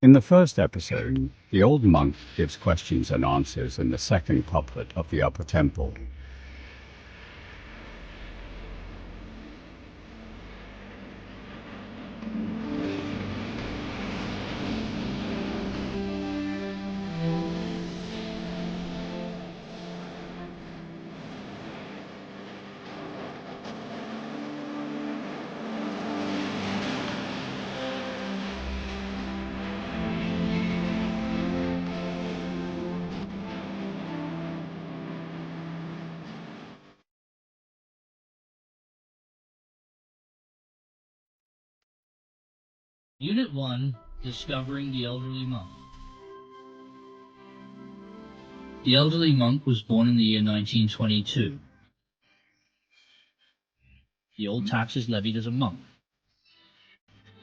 In the first episode, the old monk gives questions and answers in the second couplet of the upper temple. Unit 1, Discovering the Elderly Monk. The elderly monk was born in the year 1922. The old taxes levied as a monk.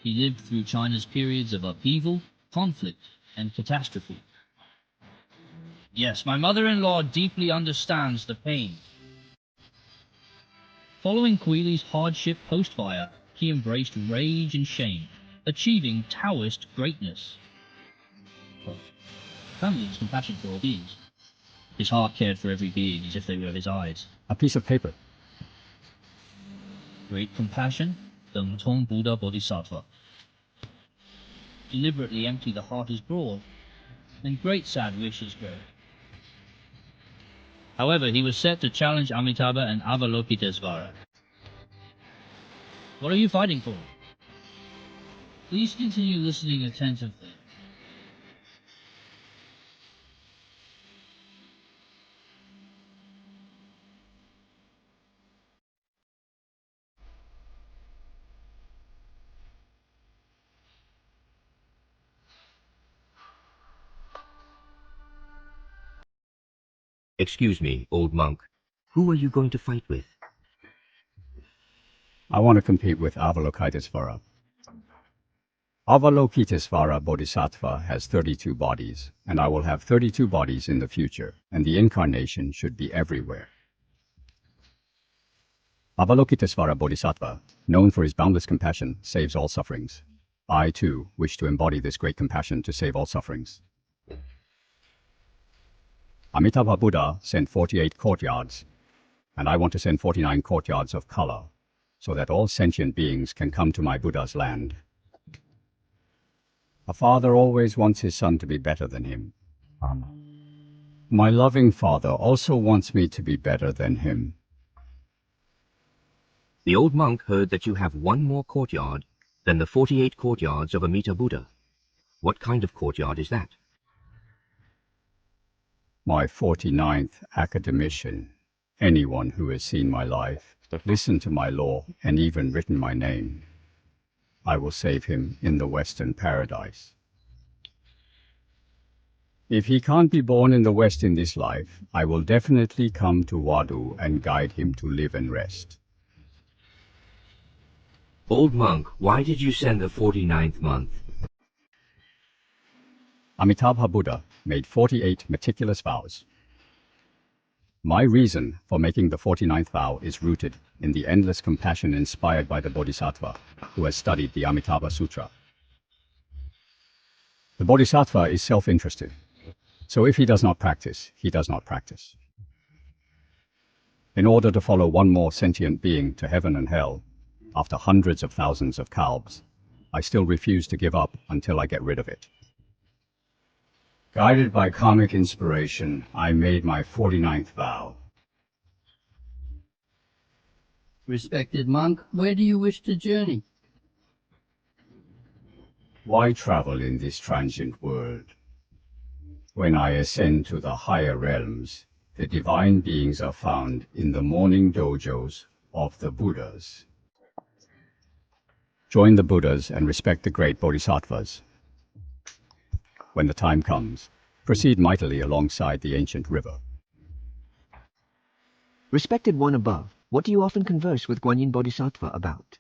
He lived through China's periods of upheaval, conflict, and catastrophe. Yes, my mother-in-law deeply understands the pain. Following Kuili's hardship post-fire, he embraced rage and shame, achieving Taoist greatness. Family is compassion for all beings. His heart cared for every being as if they were his eyes. A piece of paper. Great compassion, 等同 Buddha Bodhisattva. Deliberately empty the heart is broad, and great sad wish is great. However, he was set to challenge Amitabha and Avalokitesvara. What are you fighting for? Please continue listening attentively. Excuse me, old monk. Who are you going to fight with? I want to compete with Avalokitesvara. Avalokitesvara Bodhisattva has 32 bodies, and I will have 32 bodies in the future, and the incarnation should be everywhere. Avalokitesvara Bodhisattva, known for his boundless compassion, saves all sufferings. I, too, wish to embody this great compassion to save all sufferings. Amitabha Buddha sent 48 courtyards, and I want to send 49 courtyards of color, so that all sentient beings can come to my Buddha's land. A father always wants his son to be better than him. My loving father also wants me to be better than him. The old monk heard that you have one more courtyard than the 48 courtyards of Amita Buddha. What kind of courtyard is that? My 49th academician, anyone who has seen my life, listened to my law, and even written my name. I will save him in the Western paradise. If he can't be born in the West in this life, I will definitely come to Wadu and guide him to live and rest. Old monk, why did you send the 49th month? Amitabha Buddha made 48 meticulous vows. My reason for making the 49th vow is rooted in the endless compassion inspired by the Bodhisattva who has studied the Amitabha Sutra. The Bodhisattva is self-interested, so if he does not practice, he does not practice. In order to follow one more sentient being to heaven and hell, after hundreds of thousands of kalps, I still refuse to give up until I get rid of it. Guided by karmic inspiration, I made my 49th vow. Respected monk, where do you wish to journey? Why travel in this transient world? When I ascend to the higher realms, the divine beings are found in the morning dojos of the Buddhas. Join the Buddhas and respect the great Bodhisattvas. When the time comes, proceed mightily alongside the ancient river. Respected one above, what do you often converse with Guanyin Bodhisattva about?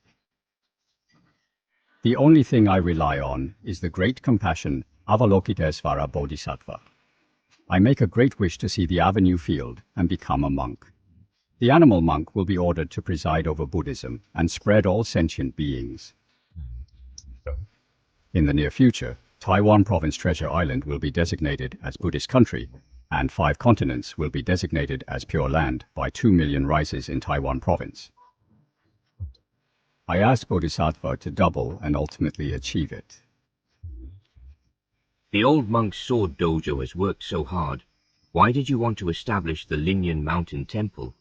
The only thing I rely on is the great compassion Avalokitesvara Bodhisattva. I make a great wish to see the avenue field and become a monk. The animal monk will be ordered to preside over Buddhism and spread all sentient beings. In the near future, Taiwan Province Treasure Island will be designated as Buddhist country, and 5 continents will be designated as Pure Land by 2 million rises in Taiwan Province. I asked Bodhisattva to double and ultimately achieve it. The old monk's sword dojo has worked so hard. Why did you want to establish the Linyan Mountain Temple?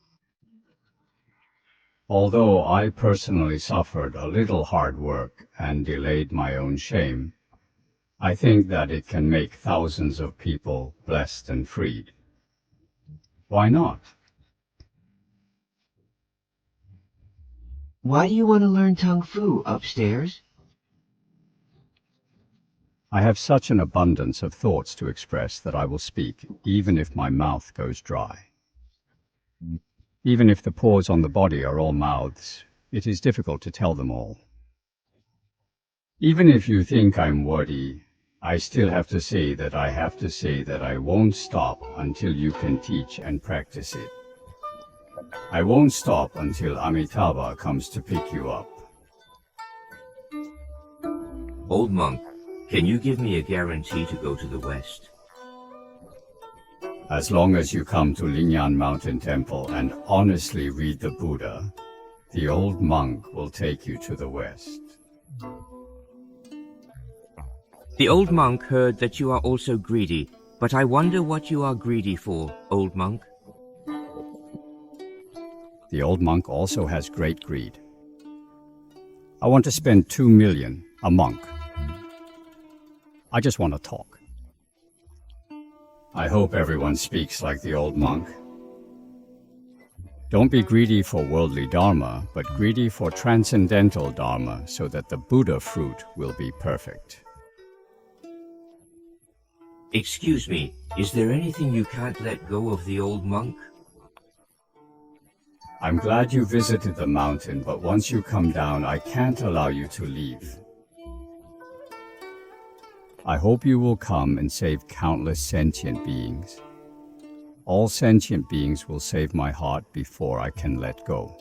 Although I personally suffered a little hard work and delayed my own shame, I think that it can make thousands of people blessed and freed. Why not? Why do you want to learn Kung Fu upstairs? I have such an abundance of thoughts to express that I will speak, even if my mouth goes dry. Even if the pores on the body are all mouths, it is difficult to tell them all. Even if you think I'm wordy, I still have to say that I won't stop until you can teach and practice it. I won't stop until Amitabha comes to pick you up. Old monk, can you give me a guarantee to go to the West? As long as you come to Linyan Mountain Temple and honestly read the Buddha, the old monk will take you to the West. The old monk heard that you are also greedy, but I wonder what you are greedy for, old monk. The old monk also has great greed. I want to spend 2 million a monk. I just want to talk. I hope everyone speaks like the old monk. Don't be greedy for worldly Dharma, but greedy for transcendental Dharma so that the Buddha fruit will be perfect. Excuse me, is there anything you can't let go of the old monk? I'm glad you visited the mountain, but once you come down, I can't allow you to leave. I hope you will come and save countless sentient beings. All sentient beings will save my heart before I can let go.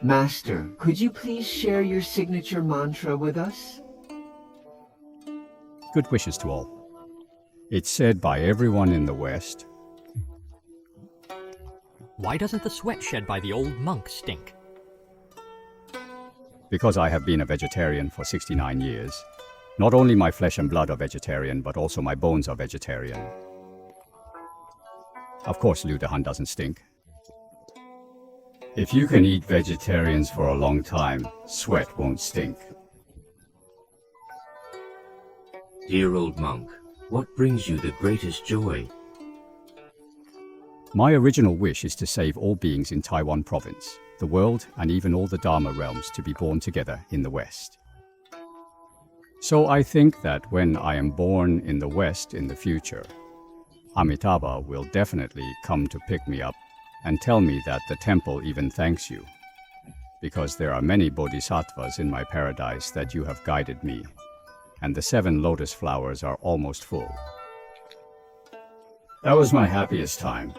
Master, could you please share your signature mantra with us? Good wishes to all. It's said by everyone in the West. Why doesn't the sweat shed by the old monk stink? Because I have been a vegetarian for 69 years. Not only my flesh and blood are vegetarian, but also my bones are vegetarian. Of course, Ludahan doesn't stink. If you can eat vegetarians for a long time, sweat won't stink. Dear old monk, what brings you the greatest joy? My original wish is to save all beings in Taiwan Province, the world, and even all the Dharma realms to be born together in the West. So I think that when I am born in the West in the future, Amitabha will definitely come to pick me up and tell me that the temple even thanks you, because there are many bodhisattvas in my paradise that you have guided me, and the 7 lotus flowers are almost full. That was my happiest time.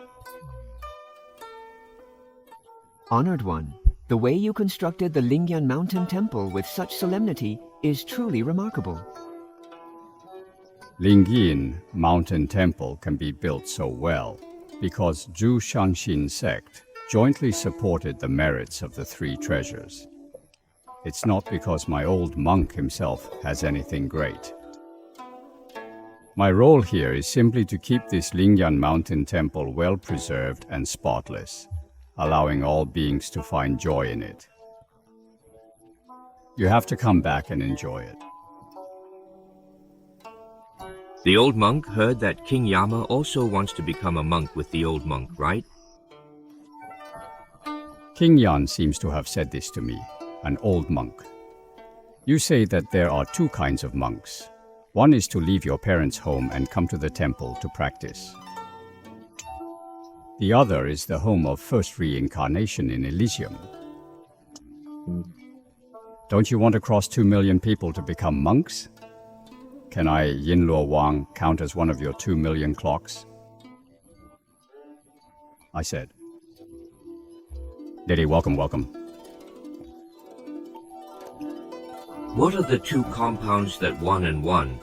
Honored one, the way you constructed the Linyan Mountain Temple with such solemnity is truly remarkable. Linyin Mountain Temple can be built so well because Zhu Shanshin sect jointly supported the merits of the 3 treasures. It's not because my old monk himself has anything great. My role here is simply to keep this Linyan Mountain Temple well preserved and spotless, allowing all beings to find joy in it. You have to come back and enjoy it. The old monk heard that King Yama also wants to become a monk with the old monk, right? King Yan seems to have said this to me, an old monk. You say that there are 2 kinds of monks. One is to leave your parents' home and come to the temple to practice. The other is the home of first reincarnation in Elysium. Don't you want to cross 2 million people to become monks? Can I, Yin Luo Wang, count as one of your 2 million clocks? I said. Lady, welcome, welcome. What are the two compounds that one and one?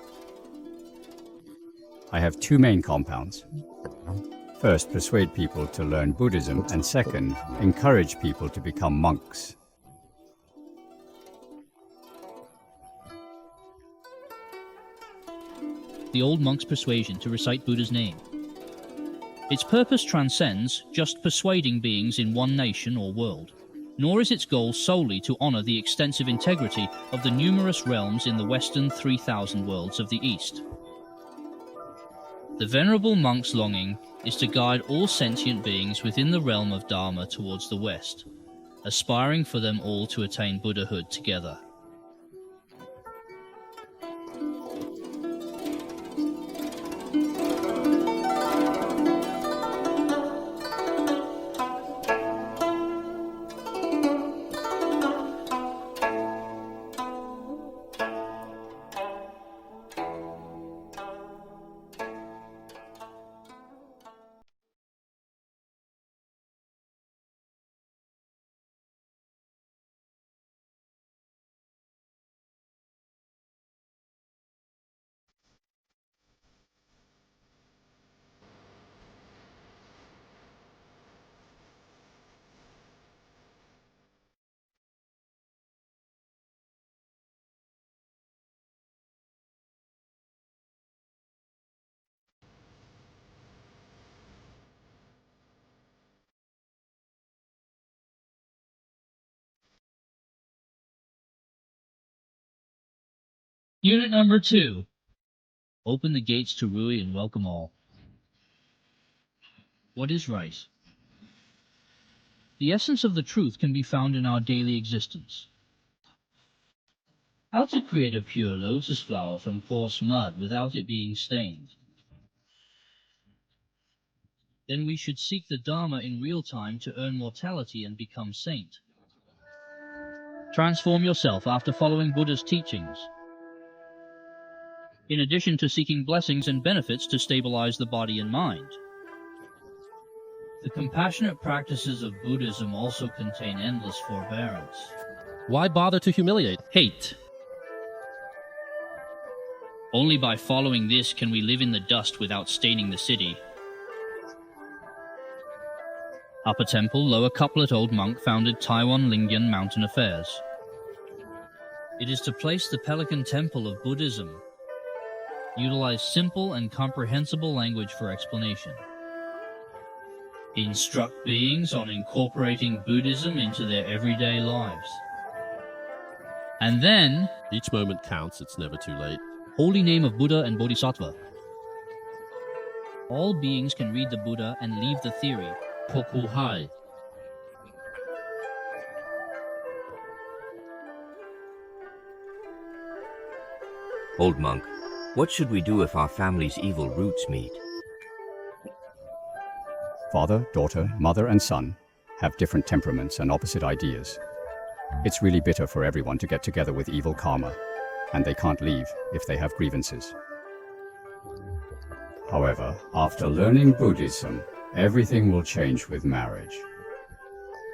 I have two main compounds. First, persuade people to learn Buddhism, and second, encourage people to become monks. The old monk's persuasion to recite Buddha's name. Its purpose transcends just persuading beings in one nation or world, nor is its goal solely to honor the extensive integrity of the numerous realms in the Western 3,000 worlds of the East. The Venerable monk's longing is to guide all sentient beings within the realm of Dharma towards the West, aspiring for them all to attain Buddhahood together. Unit number 2. Open the gates to Rui and welcome all. What is right? The essence of the truth can be found in our daily existence. How to create a pure lotus flower from coarse mud without it being stained. Then we should seek the Dharma in real time to earn mortality and become saint. Transform yourself after following Buddha's teachings. In addition to seeking blessings and benefits to stabilize the body and mind. The compassionate practices of Buddhism also contain endless forbearance. Why bother to humiliate? Hate. Only by following this can we live in the dust without staining the city. Upper Temple, Lower Couplet Old Monk founded Taiwan Lingyan Mountain Affairs. It is to place the Pelican Temple of Buddhism. Utilize simple and comprehensible language for explanation. Instruct beings on incorporating Buddhism into their everyday lives. And then, Each moment counts, it's never too late. holy name of Buddha and Bodhisattva. All beings can read the Buddha and leave the theory. Pokuhai. Old monk, what should we do if our family's evil roots meet? Father, daughter, mother, and son have different temperaments and opposite ideas. It's really bitter for everyone to get together with evil karma, and they can't leave if they have grievances. However, after learning Buddhism, everything will change with marriage.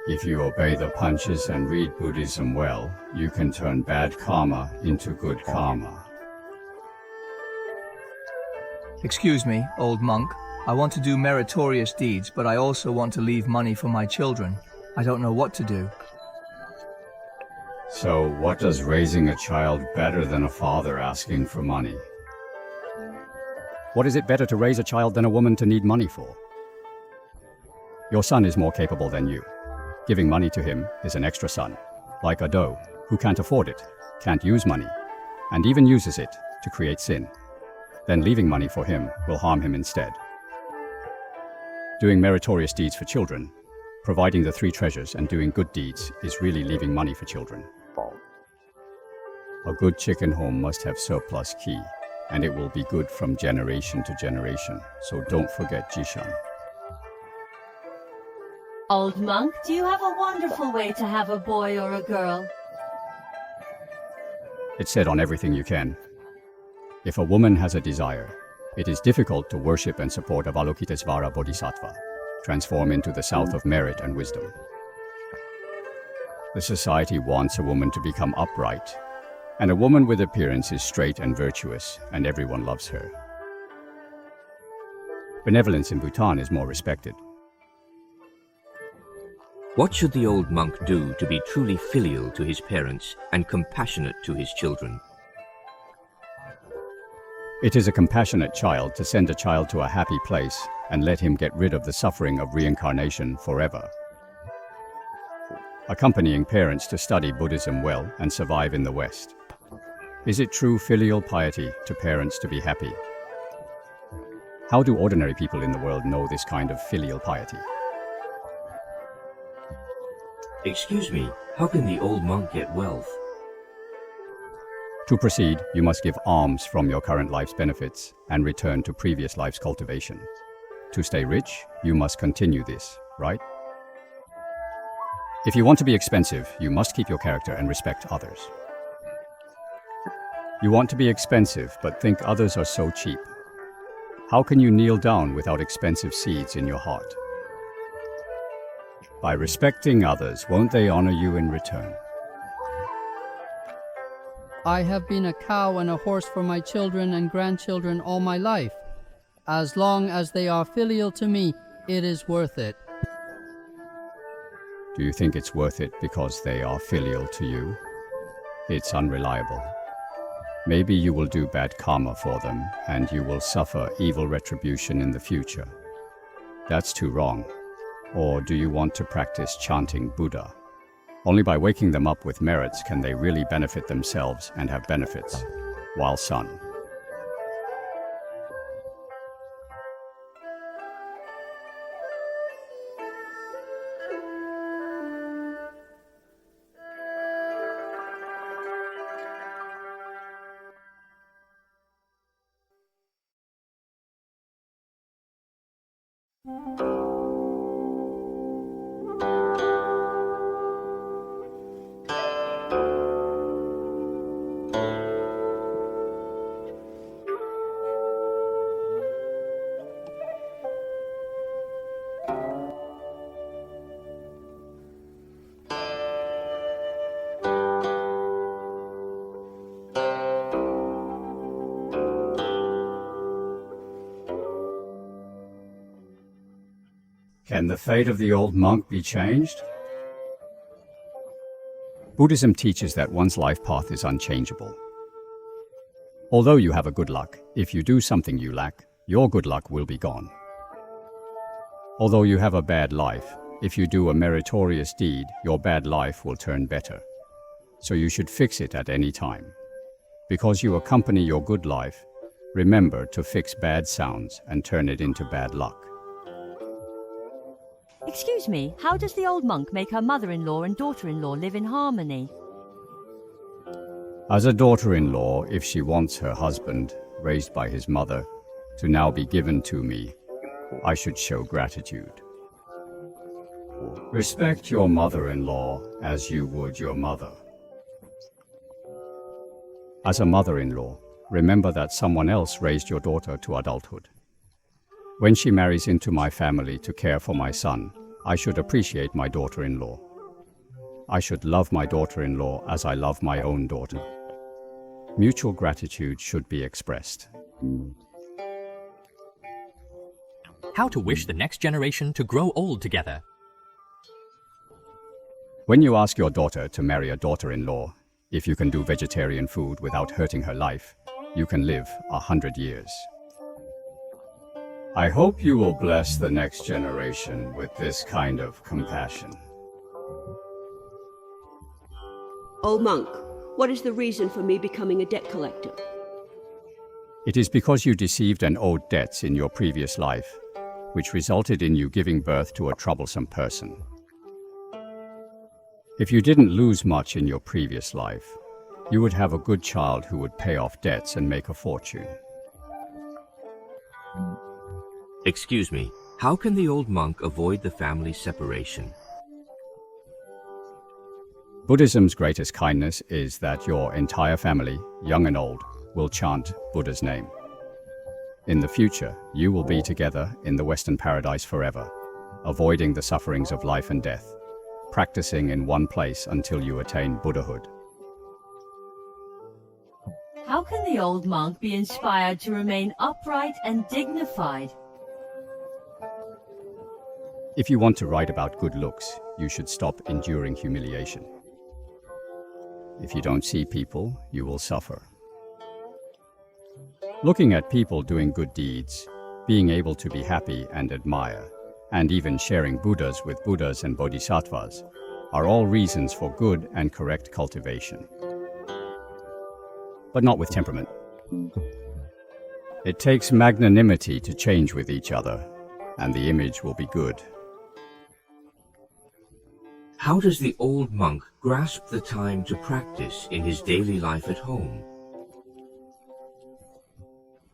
If you obey the punches and read Buddhism well, you can turn bad karma into good karma. Excuse me, old monk. I want to do meritorious deeds, but I also want to leave money for my children. I don't know what to do. So what does raising a child better than a father asking for money? What is it better to raise a child than a woman to need money for? Your son is more capable than you. Giving money to him is an extra son, like a doe who can't afford it, can't use money, and even uses it to create sin. Then leaving money for him will harm him instead. Doing meritorious deeds for children, providing the 3 treasures and doing good deeds is really leaving money for children. A good chicken home must have surplus key, and it will be good from generation to generation, so don't forget Jishan. Old monk, do you have a wonderful way to have a boy or a girl? It's said on everything you can. If a woman has a desire, it is difficult to worship and support Avalokitesvara Bodhisattva, transform into the south of merit and wisdom. The society wants a woman to become upright, And a woman with appearance is straight and virtuous, and everyone loves her. Benevolence in Bhutan is more respected. What should the old monk do to be truly filial to his parents and compassionate to his children? It is a compassionate child to send a child to a happy place and let him get rid of the suffering of reincarnation forever. Accompanying parents to study Buddhism well and survive in the West. Is it true filial piety to parents to be happy? How do ordinary people in the world know this kind of filial piety? Excuse me, how can the old monk get wealth? To proceed, you must give alms from your current life's benefits and return to previous life's cultivation. To stay rich, you must continue this, right? If you want to be expensive, you must keep your character and respect others. You want to be expensive, but think others are so cheap. How can you kneel down without expensive seeds in your heart? By respecting others, won't they honor you in return? I have been a cow and a horse for my children and grandchildren all my life. As long as they are filial to me, it is worth it. Do you think it's worth it because they are filial to you? It's unreliable. Maybe you will do bad karma for them and you will suffer evil retribution in the future. That's too wrong. Or do you want to practice chanting Buddha? Only by waking them up with merits can they really benefit themselves and have benefits, while son. Can the fate of the old monk be changed? Buddhism teaches that one's life path is unchangeable. Although you have a good luck, if you do something you lack, your good luck will be gone. Although you have a bad life, if you do a meritorious deed, your bad life will turn better. So you should fix it at any time. Because you accompany your good life, remember to fix bad sounds and turn it into bad luck. Excuse me, how does the old monk make her mother-in-law and daughter-in-law live in harmony? As a daughter-in-law, if she wants her husband, raised by his mother, to now be given to me, I should show gratitude. Respect your mother-in-law as you would your mother. As a mother-in-law, remember that someone else raised your daughter to adulthood. When she marries into my family to care for my son, I should appreciate my daughter-in-law. I should love my daughter-in-law as I love my own daughter. Mutual gratitude should be expressed. How to wish the next generation to grow old together. When you ask your daughter to marry a daughter-in-law, if you can do vegetarian food without hurting her life, you can live 100 years. I hope you will bless the next generation with this kind of compassion. Old monk, what is the reason for me becoming a debt collector? It is because you deceived and owed debts in your previous life, which resulted in you giving birth to a troublesome person. If you didn't lose much in your previous life, you would have a good child who would pay off debts and make a fortune. Excuse me, how can the old monk avoid the family separation? Buddhism's greatest kindness is that your entire family, young and old, will chant Buddha's name. In the future, you will be together in the Western paradise forever, avoiding the sufferings of life and death, practicing in one place until you attain Buddhahood. How can the old monk be inspired to remain upright and dignified? If you want to write about good looks, you should stop enduring humiliation. If you don't see people, you will suffer. Looking at people doing good deeds, being able to be happy and admire, and even sharing Buddhas with Buddhas and Bodhisattvas are all reasons for good and correct cultivation. But not with temperament. It takes magnanimity to change with each other, and the image will be good. How does the old monk grasp the time to practice in his daily life at home?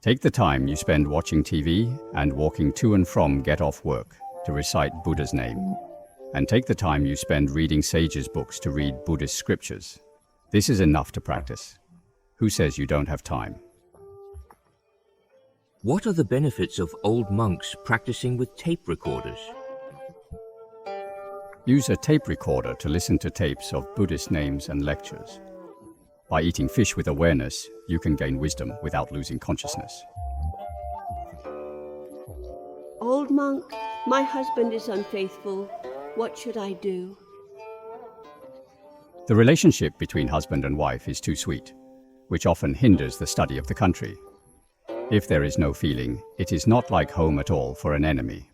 Take the time you spend watching TV and walking to and from get-off work to recite Buddha's name. And take the time you spend reading sages' books to read Buddhist scriptures. This is enough to practice. Who says you don't have time? What are the benefits of old monks practicing with tape recorders? Use a tape recorder to listen to tapes of Buddhist names and lectures. By eating fish with awareness, you can gain wisdom without losing consciousness. Old monk, my husband is unfaithful. What should I do? The relationship between husband and wife is too sweet, which often hinders the study of the country. If there is no feeling, it is not like home at all for an enemy.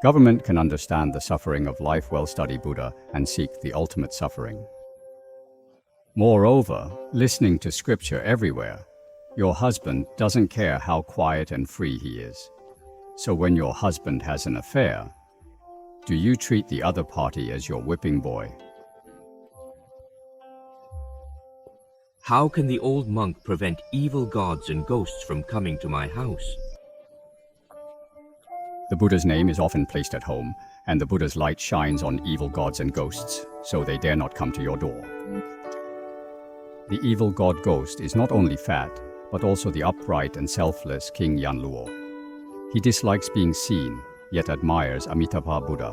Government can understand the suffering of life well-studied Buddha and seek the ultimate suffering. Moreover, listening to scripture everywhere, your husband doesn't care how quiet and free he is. So when your husband has an affair, do you treat the other party as your whipping boy? How can the old monk prevent evil gods and ghosts from coming to my house? The Buddha's name is often placed at home, and the Buddha's light shines on evil gods and ghosts, so they dare not come to your door. The evil god ghost is not only fat, but also the upright and selfless King Yanluo. He dislikes being seen, yet admires Amitabha Buddha.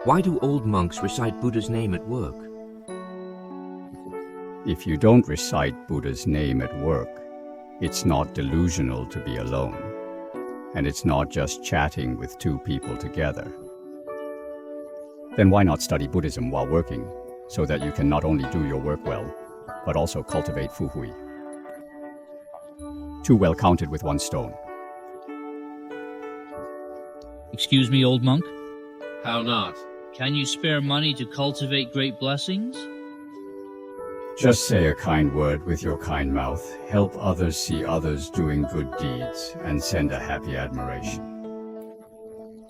Why do old monks recite Buddha's name at work? If you don't recite Buddha's name at work, it's not delusional to be alone. And it's not just chatting with two people together. Then why not study Buddhism while working, so that you can not only do your work well, but also cultivate fuhui? Too well counted with one stone. Excuse me, old monk? How not? Can you spare money to cultivate great blessings? Just say a kind word with your kind mouth, help others see others doing good deeds, and send a happy admiration.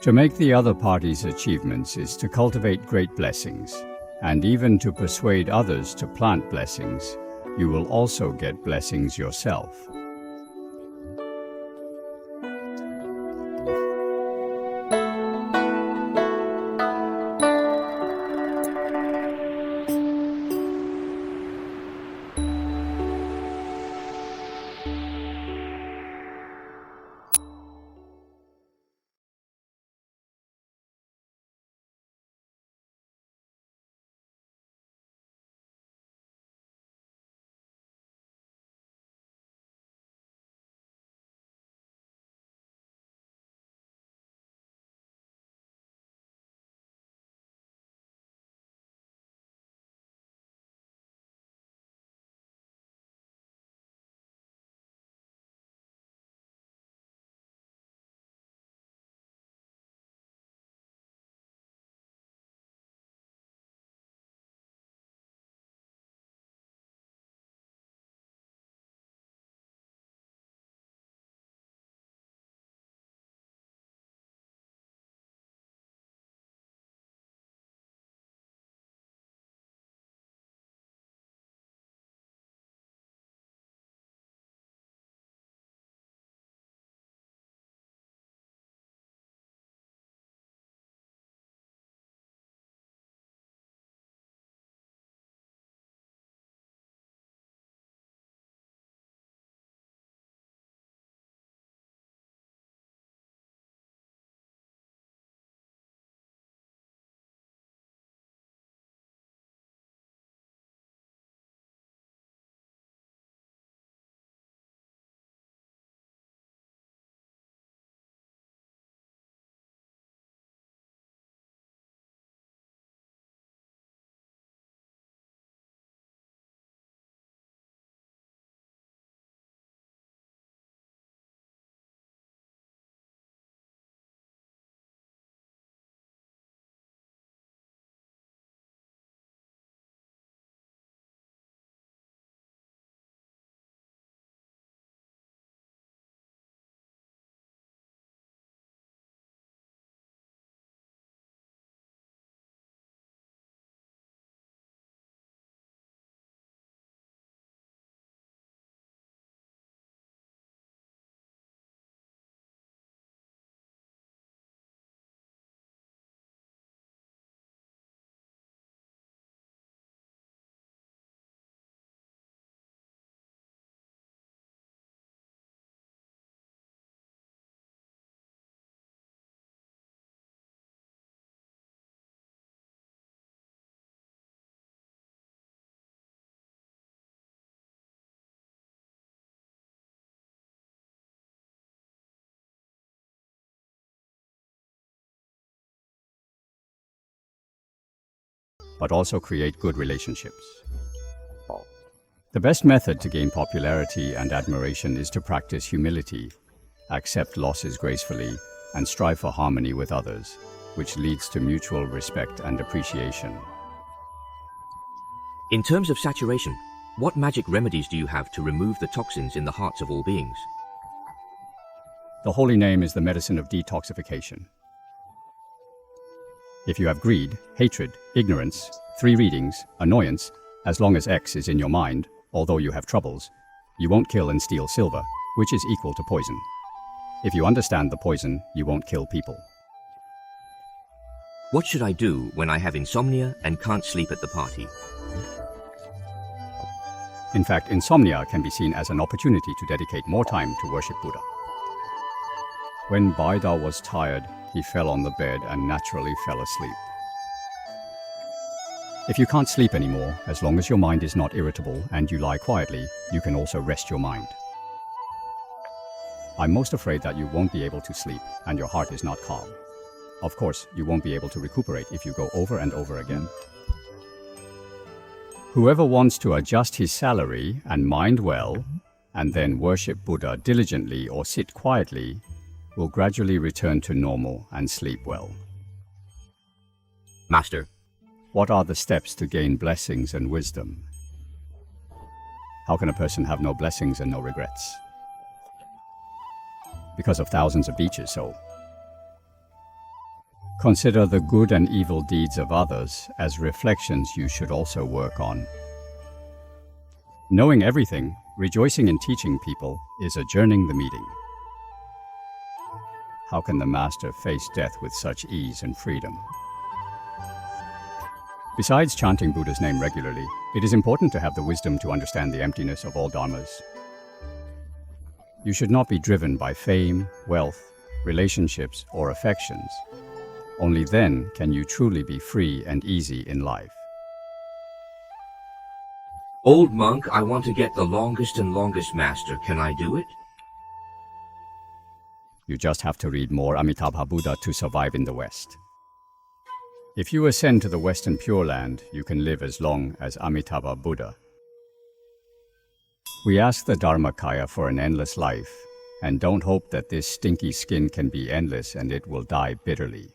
To make the other party's achievements is to cultivate great blessings, and even to persuade others to plant blessings, you will also get blessings yourself. but also create good relationships. The best method to gain popularity and admiration is to practice humility, accept losses gracefully, and strive for harmony with others, which leads to mutual respect and appreciation. In terms of saturation, what magic remedies do you have to remove the toxins in the hearts of all beings? The holy name is the medicine of detoxification. If you have greed, hatred, ignorance, 3 readings, annoyance, as long as X is in your mind, although you have troubles, you won't kill and steal silver, which is equal to poison. If you understand the poison, you won't kill people. What should I do when I have insomnia and can't sleep at the party? In fact, insomnia can be seen as an opportunity to dedicate more time to worship Buddha. When Baida was tired, he fell on the bed and naturally fell asleep. If you can't sleep anymore, as long as your mind is not irritable and you lie quietly, you can also rest your mind. I'm most afraid that you won't be able to sleep and your heart is not calm. Of course, you won't be able to recuperate if you go over and over again. Whoever wants to adjust his salary and mind well, and then worship Buddha diligently or sit quietly, will gradually return to normal and sleep well. Master, what are the steps to gain blessings and wisdom? How can a person have no blessings and no regrets? Because of thousands of beaches, so. Consider the good and evil deeds of others as reflections you should also work on. Knowing everything, rejoicing in teaching people, is adjourning the meeting. How can the Master face death with such ease and freedom? Besides chanting Buddha's name regularly, it is important to have the wisdom to understand the emptiness of all dharmas. You should not be driven by fame, wealth, relationships, or affections. Only then can you truly be free and easy in life. Old monk, I want to get the longest and longest master. Can I do it? You just have to read more Amitabha Buddha to survive in the West. If you ascend to the Western Pure Land, you can live as long as Amitabha Buddha. We ask the Dharmakaya for an endless life, and don't hope that this stinky skin can be endless and it will die bitterly.